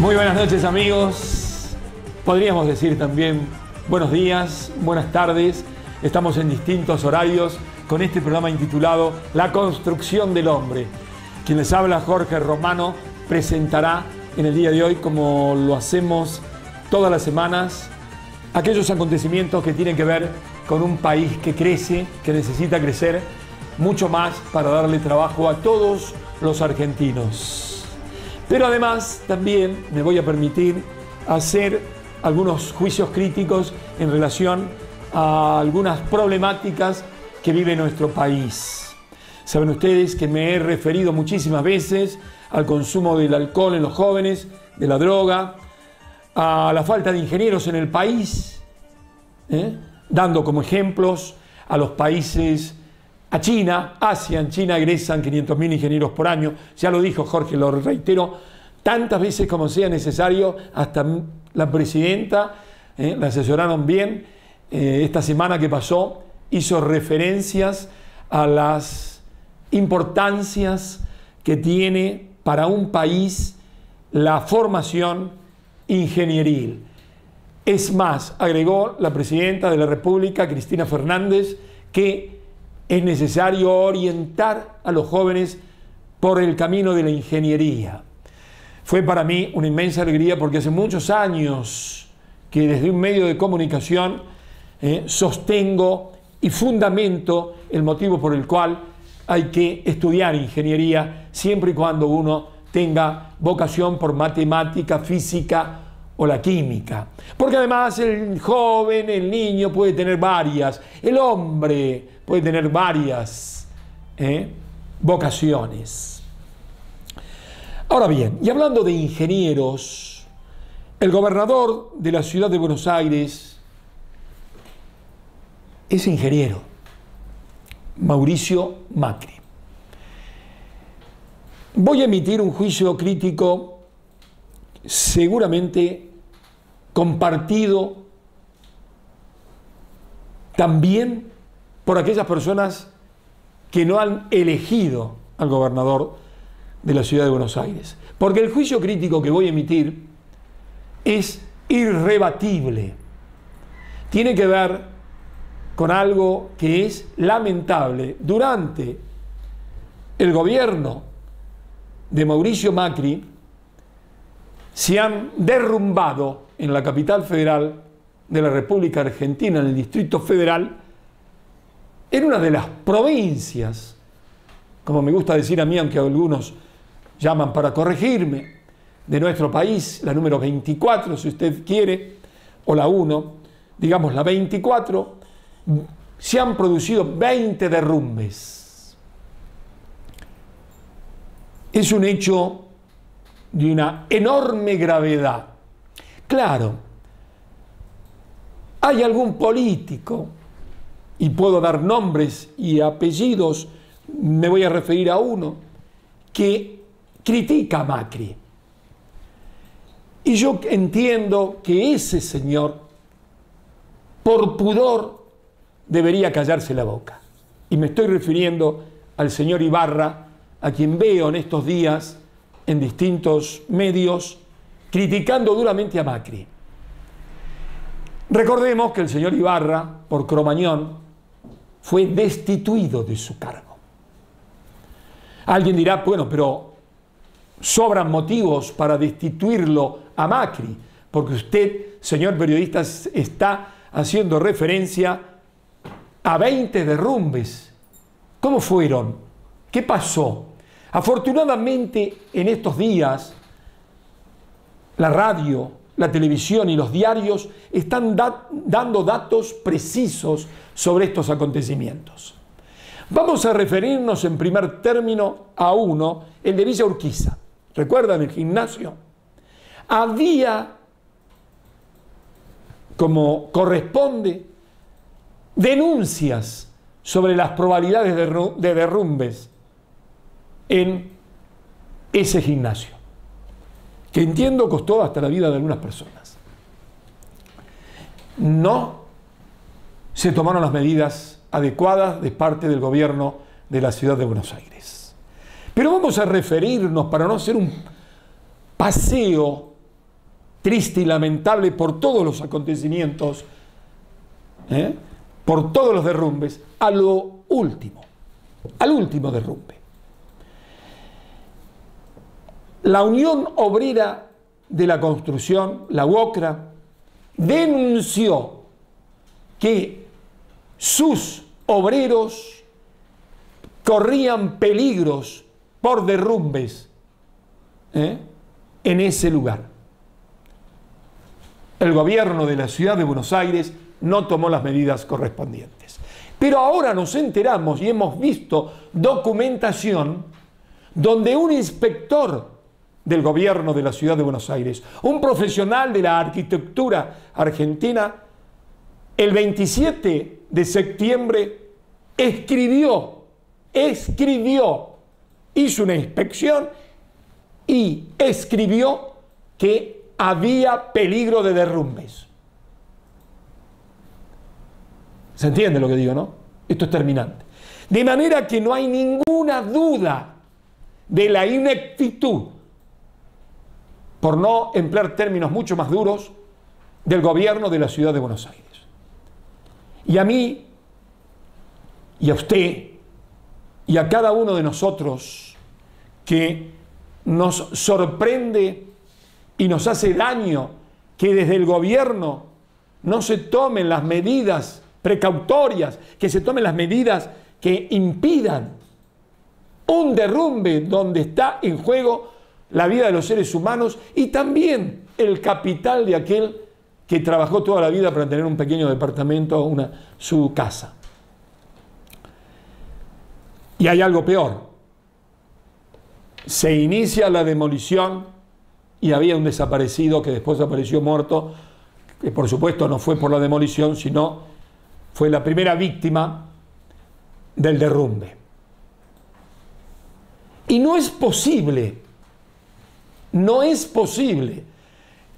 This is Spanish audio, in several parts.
Muy buenas noches, amigos. Podríamos decir también buenos días, buenas tardes. Estamos en distintos horarios con este programa intitulado La construcción del hombre. Quien les habla, Jorge Romano, presentará en el día de hoy, como lo hacemos todas las semanas, aquellos acontecimientos que tienen que ver con un país que crece, que necesita crecer mucho más para darle trabajo a todos los argentinos. Pero además también me voy a permitir hacer algunos juicios críticos en relación a algunas problemáticas que vive nuestro país. Saben ustedes que me he referido muchísimas veces al consumo del alcohol en los jóvenes, de la droga, a la falta de ingenieros en el país, dando como ejemplos a los países, a China, Asia. En China egresan 500.000 ingenieros por año. Ya lo dijo Jorge, lo reitero tantas veces como sea necesario. Hasta la presidenta, la asesoraron bien, esta semana que pasó, hizo referencias a las importancias que tiene para un país la formación ingenieril. Es más, agregó la presidenta de la República, Cristina Fernández, que es necesario orientar a los jóvenes por el camino de la ingeniería. Fue para mí una inmensa alegría porque hace muchos años que desde un medio de comunicación sostengo y fundamento el motivo por el cual hay que estudiar ingeniería siempre y cuando uno tenga vocación por matemática, física o la química. Porque además el joven, el niño puede tener varias, el hombre puede tener varias vocaciones. Ahora bien, y hablando de ingenieros, el gobernador de la ciudad de Buenos Aires es ingeniero, Mauricio Macri. Voy a emitir un juicio crítico seguramente compartido también por aquellas personas que no han elegido al gobernador de la ciudad de Buenos Aires. Porque el juicio crítico que voy a emitir es irrebatible. Tiene que ver con algo que es lamentable. Durante el gobierno de Mauricio Macri se han derrumbado en la capital federal de la República Argentina, en el Distrito Federal, en una de las provincias, como me gusta decir a mí, aunque algunos llaman para corregirme, de nuestro país, la número 24, si usted quiere, o la 1, digamos la 24, se han producido 20 derrumbes. Es un hecho de una enorme gravedad. Claro, hay algún político, y puedo dar nombres y apellidos, me voy a referir a uno, que critica a Macri. Y yo entiendo que ese señor, por pudor, debería callarse la boca. Y me estoy refiriendo al señor Ibarra, a quien veo en estos días en distintos medios criticando duramente a Macri. Recordemos que el señor Ibarra, por Cromañón, fue destituido de su cargo. Alguien dirá, bueno, pero sobran motivos para destituirlo a Macri, porque usted, señor periodista, está haciendo referencia a 20 derrumbes. ¿Cómo fueron? ¿Qué pasó? Afortunadamente, en estos días, la radio, la televisión y los diarios están dando datos precisos sobre estos acontecimientos. Vamos a referirnos en primer término a uno, el de Villa Urquiza. ¿Recuerdan el gimnasio? Había, como corresponde, denuncias sobre las probabilidades de derrumbes en ese gimnasio, que entiendo costó hasta la vida de algunas personas. No se tomaron las medidas adecuadas de parte del gobierno de la ciudad de Buenos Aires. Pero vamos a referirnos, para no hacer un paseo triste y lamentable por todos los acontecimientos, por todos los derrumbes, al último derrumbe. La Unión Obrera de la Construcción, la UOCRA, denunció que sus obreros corrían peligros por derrumbes en ese lugar. El gobierno de la ciudad de Buenos Aires no tomó las medidas correspondientes. Pero ahora nos enteramos y hemos visto documentación donde un inspector del gobierno de la ciudad de Buenos Aires, un profesional de la arquitectura argentina, el 27 de septiembre hizo una inspección y escribió que había peligro de derrumbes. ¿Se entiende lo que digo, no? Esto es terminante. De manera que no hay ninguna duda de la ineptitud, por no emplear términos mucho más duros, del gobierno de la ciudad de Buenos Aires. Y a mí, y a usted, y a cada uno de nosotros que nos sorprende y nos hace daño que desde el gobierno no se tomen las medidas precautorias, que se tomen las medidas que impidan un derrumbe donde está en juego la vida de los seres humanos y también el capital de aquel que trabajó toda la vida para tener un pequeño departamento, su casa. Y hay algo peor. Se inicia la demolición y había un desaparecido que después apareció muerto, que por supuesto no fue por la demolición, sino fue la primera víctima del derrumbe. Y no es posible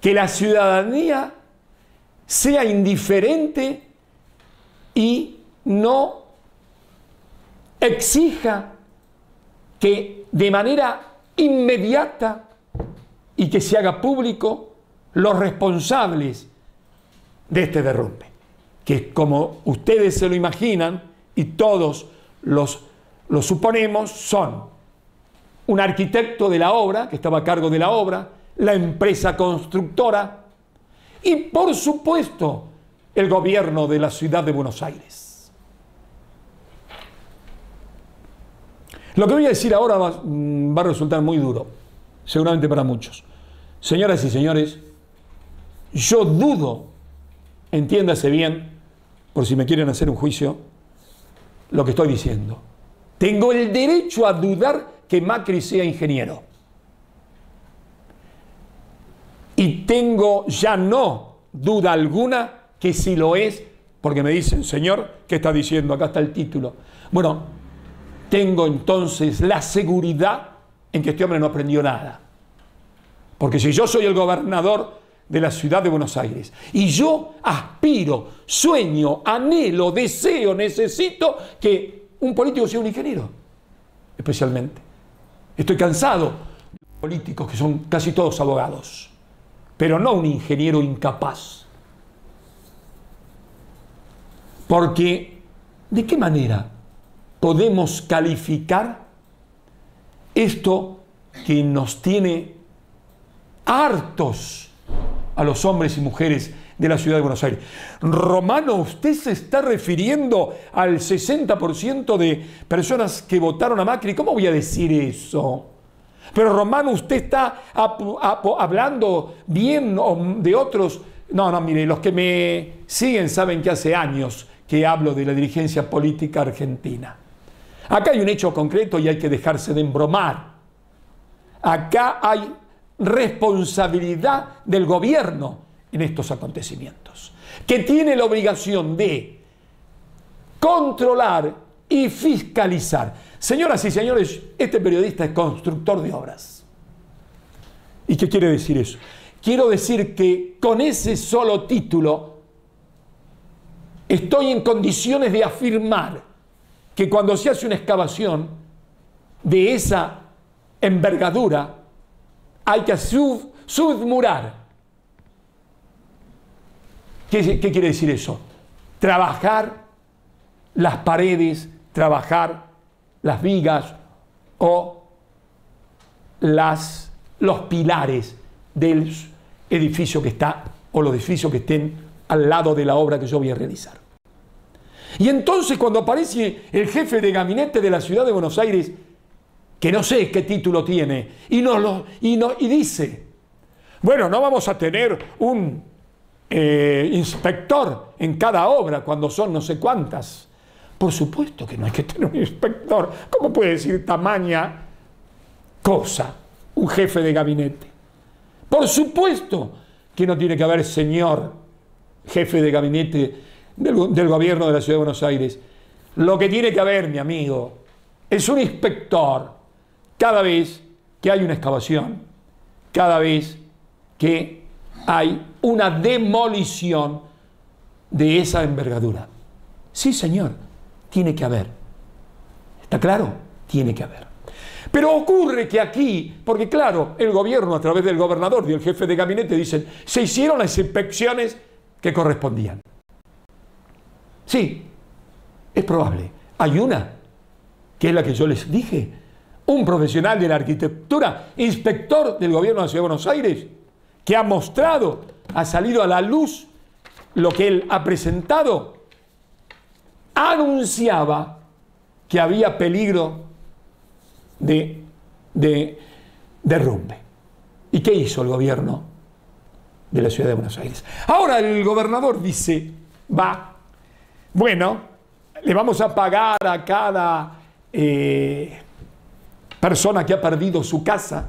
que la ciudadanía sea indiferente y no exija que de manera inmediata y que se haga público los responsables de este derrumbe, que como ustedes se lo imaginan y todos lo suponemos, son un arquitecto de la obra, que estaba a cargo de la obra, la empresa constructora y, por supuesto, el gobierno de la ciudad de Buenos Aires. Lo que voy a decir ahora va a resultar muy duro, seguramente para muchos. Señoras y señores, yo dudo, entiéndase bien, por si me quieren hacer un juicio, lo que estoy diciendo. Tengo el derecho a dudar que Macri sea ingeniero. Y tengo ya no duda alguna que si lo es, porque me dicen, señor, ¿qué está diciendo? Acá está el título. Bueno, tengo entonces la seguridad en que este hombre no aprendió nada. Porque si yo soy el gobernador de la ciudad de Buenos Aires y yo aspiro, sueño, anhelo, deseo, necesito que un político sea un ingeniero, especialmente. Estoy cansado de políticos que son casi todos abogados, pero no un ingeniero incapaz. Porque, ¿de qué manera podemos calificar esto que nos tiene hartos a los hombres y mujeres de la ciudad de Buenos Aires? Romano, usted se está refiriendo al 60% de personas que votaron a Macri. ¿Cómo voy a decir eso? Pero Romano, usted está hablando bien de otros. No, mire, los que me siguen saben que hace años que hablo de la dirigencia política argentina. Acá hay un hecho concreto y hay que dejarse de embromar. Acá hay responsabilidad del gobierno en estos acontecimientos, que tiene la obligación de controlar y fiscalizar. Señoras y señores, este periodista es constructor de obras. ¿Y qué quiere decir eso? Quiero decir que con ese solo título estoy en condiciones de afirmar que cuando se hace una excavación de esa envergadura hay que submurar ¿Qué quiere decir eso? Trabajar las paredes, trabajar las vigas o los pilares del edificio que está, o los edificios que estén al lado de la obra que yo voy a realizar. Y entonces cuando aparece el jefe de gabinete de la ciudad de Buenos Aires, que no sé qué título tiene, y dice, bueno, no vamos a tener un inspector en cada obra cuando son no sé cuántas. Por supuesto que no hay que tener un inspector. ¿Cómo puede decir tamaña cosa un jefe de gabinete? Por supuesto que no tiene que haber señor jefe de gabinete del gobierno de la Ciudad de Buenos Aires. Lo que tiene que haber, mi amigo, es un inspector cada vez que hay una excavación, cada vez que hay una demolición de esa envergadura. Sí, señor. Tiene que haber. ¿Está claro? Tiene que haber. Pero ocurre que aquí, porque claro, el gobierno a través del gobernador y el jefe de gabinete dicen, se hicieron las inspecciones que correspondían. Sí, es probable. Hay una, que es la que yo les dije, un profesional de la arquitectura, inspector del gobierno de la Ciudad de Buenos Aires, que ha mostrado, ha salido a la luz lo que él ha presentado, anunciaba que había peligro de derrumbe. ¿Y qué hizo el gobierno de la Ciudad de Buenos Aires? Ahora el gobernador dice, bueno, le vamos a pagar a cada persona que ha perdido su casa,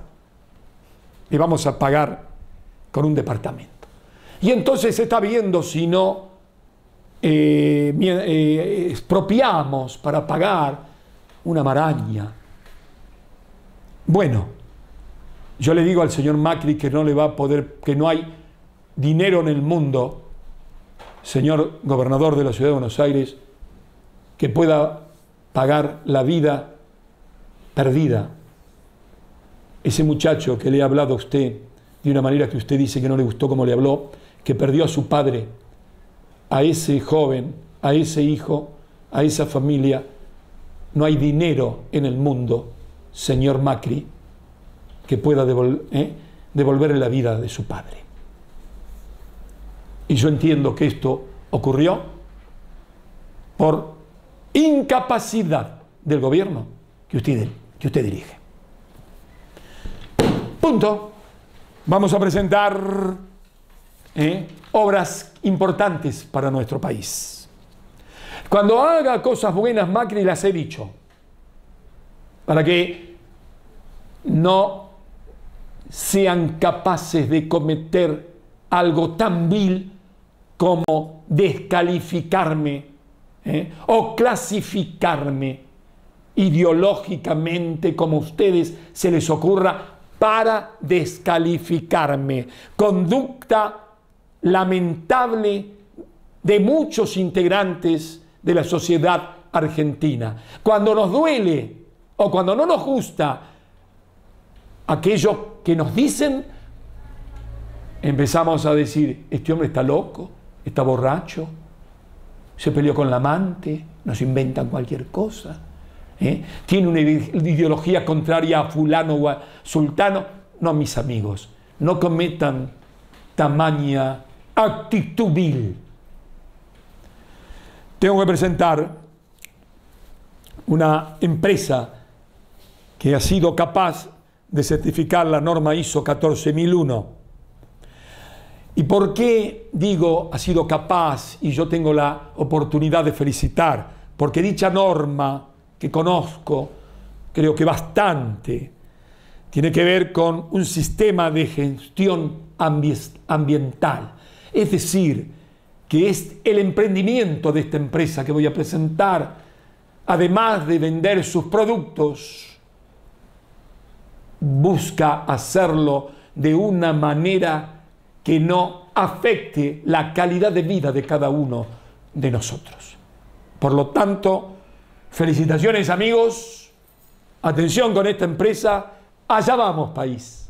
le vamos a pagar con un departamento. Y entonces se está viendo si no expropiamos para pagar una maraña. Bueno, yo le digo al señor Macri que no le va a poder, que no hay dinero en el mundo, señor gobernador de la Ciudad de Buenos Aires, que pueda pagar la vida perdida. Ese muchacho que le ha hablado a usted de una manera que usted dice que no le gustó como le habló, que perdió a su padre, a ese joven, a ese hijo, a esa familia, no hay dinero en el mundo, señor Macri, que pueda devolverle la vida de su padre. Y yo entiendo que esto ocurrió por incapacidad del gobierno que usted dirige. Punto. Vamos a presentar obras importantes para nuestro país. Cuando haga cosas buenas, Macri, las he dicho, para que no sean capaces de cometer algo tan vil como descalificarme o clasificarme ideológicamente como a ustedes se les ocurra para descalificarme. Conducta lamentable de muchos integrantes de la sociedad argentina. Cuando nos duele o cuando no nos gusta aquello que nos dicen, empezamos a decir, este hombre está loco, está borracho, se peleó con la amante, nos inventan cualquier cosa, tiene una ideología contraria a fulano o a sultano. No, mis amigos, no cometan tamaña actitud vil. Tengo que presentar una empresa que ha sido capaz de certificar la norma ISO 14001. ¿Y por qué digo ha sido capaz? Y yo tengo la oportunidad de felicitar, porque dicha norma, que conozco, creo que bastante, tiene que ver con un sistema de gestión ambiental. Es decir, que es el emprendimiento de esta empresa que voy a presentar, además de vender sus productos, busca hacerlo de una manera que no afecte la calidad de vida de cada uno de nosotros. Por lo tanto, felicitaciones, amigos. Atención con esta empresa. Allá vamos, país.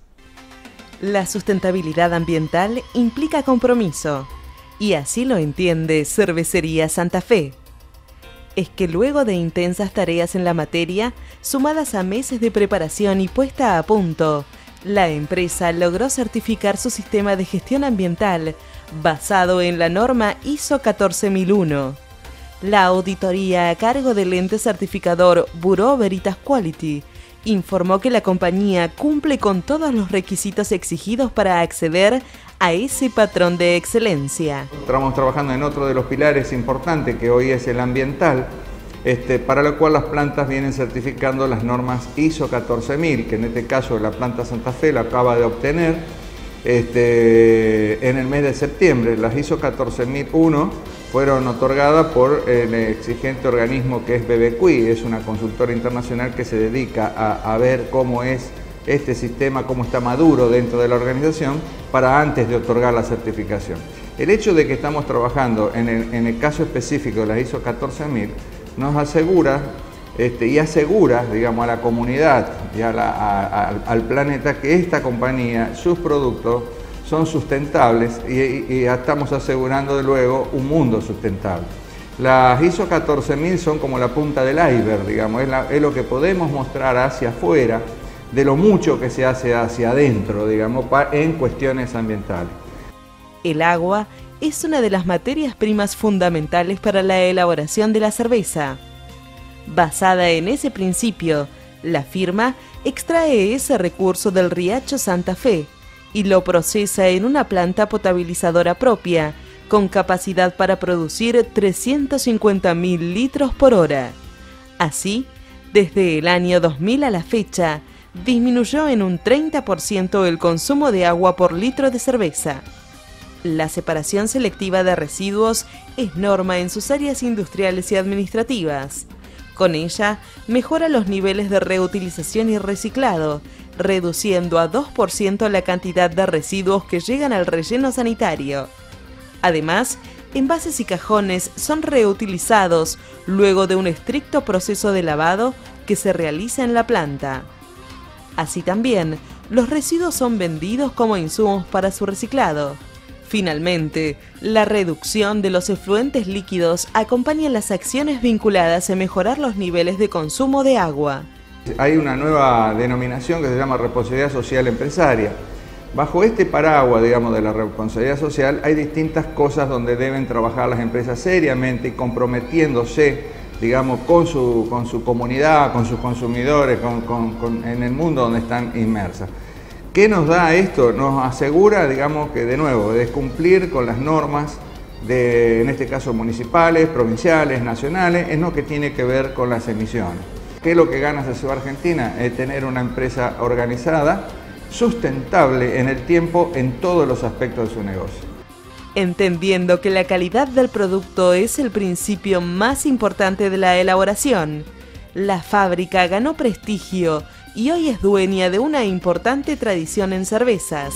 La sustentabilidad ambiental implica compromiso. Y así lo entiende Cervecería Santa Fe. Es que luego de intensas tareas en la materia, sumadas a meses de preparación y puesta a punto, la empresa logró certificar su sistema de gestión ambiental basado en la norma ISO 14001. La auditoría a cargo del ente certificador Bureau Veritas Quality informó que la compañía cumple con todos los requisitos exigidos para acceder a ese patrón de excelencia. Estamos trabajando en otro de los pilares importantes que hoy es el ambiental, para lo cual las plantas vienen certificando las normas ISO 14000, que en este caso la planta Santa Fe la acaba de obtener en el mes de septiembre. Las ISO 14001 fueron otorgadas por el exigente organismo que es BBQI, es una consultora internacional que se dedica a ver cómo es este sistema, cómo está maduro dentro de la organización para antes de otorgar la certificación. El hecho de que estamos trabajando en el caso específico de la ISO 14000 nos asegura y asegura, digamos, a la comunidad y al planeta que esta compañía, sus productos son sustentables y estamos asegurando de luego un mundo sustentable. Las ISO 14000 son como la punta del iceberg, digamos, es lo que podemos mostrar hacia afuera de lo mucho que se hace hacia adentro, digamos, en cuestiones ambientales. El agua es una de las materias primas fundamentales para la elaboración de la cerveza. Basada en ese principio, la firma extrae ese recurso del riacho Santa Fe y lo procesa en una planta potabilizadora propia, con capacidad para producir 350.000 litros por hora. Así, desde el año 2000 a la fecha, disminuyó en un 30% el consumo de agua por litro de cerveza. La separación selectiva de residuos es norma en sus áreas industriales y administrativas. Con ella, mejora los niveles de reutilización y reciclado, reduciendo a 2% la cantidad de residuos que llegan al relleno sanitario. Además, envases y cajones son reutilizados luego de un estricto proceso de lavado que se realiza en la planta. Así también, los residuos son vendidos como insumos para su reciclado. Finalmente, la reducción de los efluentes líquidos acompaña las acciones vinculadas a mejorar los niveles de consumo de agua. Hay una nueva denominación que se llama responsabilidad social empresaria. Bajo este paraguas, digamos, de la responsabilidad social, hay distintas cosas donde deben trabajar las empresas seriamente y comprometiéndose, digamos, con su comunidad, con sus consumidores, en el mundo donde están inmersas. ¿Qué nos da esto? Nos asegura, digamos, que de nuevo, de cumplir con las normas en este caso municipales, provinciales, nacionales, en lo que tiene que ver con las emisiones. ¿Qué es lo que gana Ciudad Argentina? Es tener una empresa organizada, sustentable en el tiempo en todos los aspectos de su negocio. Entendiendo que la calidad del producto es el principio más importante de la elaboración, la fábrica ganó prestigio y hoy es dueña de una importante tradición en cervezas.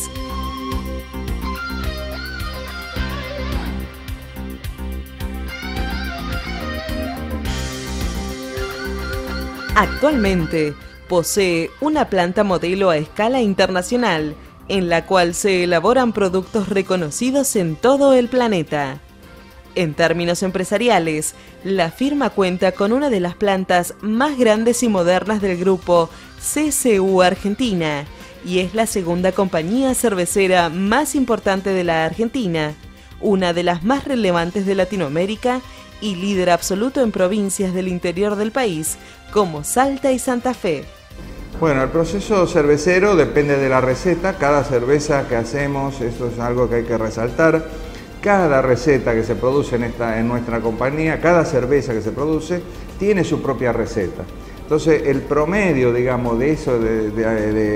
Actualmente, posee una planta modelo a escala internacional, en la cual se elaboran productos reconocidos en todo el planeta. En términos empresariales, la firma cuenta con una de las plantas más grandes y modernas del grupo CCU Argentina, y es la segunda compañía cervecera más importante de la Argentina, una de las más relevantes de Latinoamérica y líder absoluto en provincias del interior del país, como Salta y Santa Fe. Bueno, el proceso cervecero depende de la receta. Cada cerveza que hacemos, eso es algo que hay que resaltar, cada receta que se produce en nuestra compañía, cada cerveza que se produce, tiene su propia receta. Entonces, el promedio, digamos, de eso, de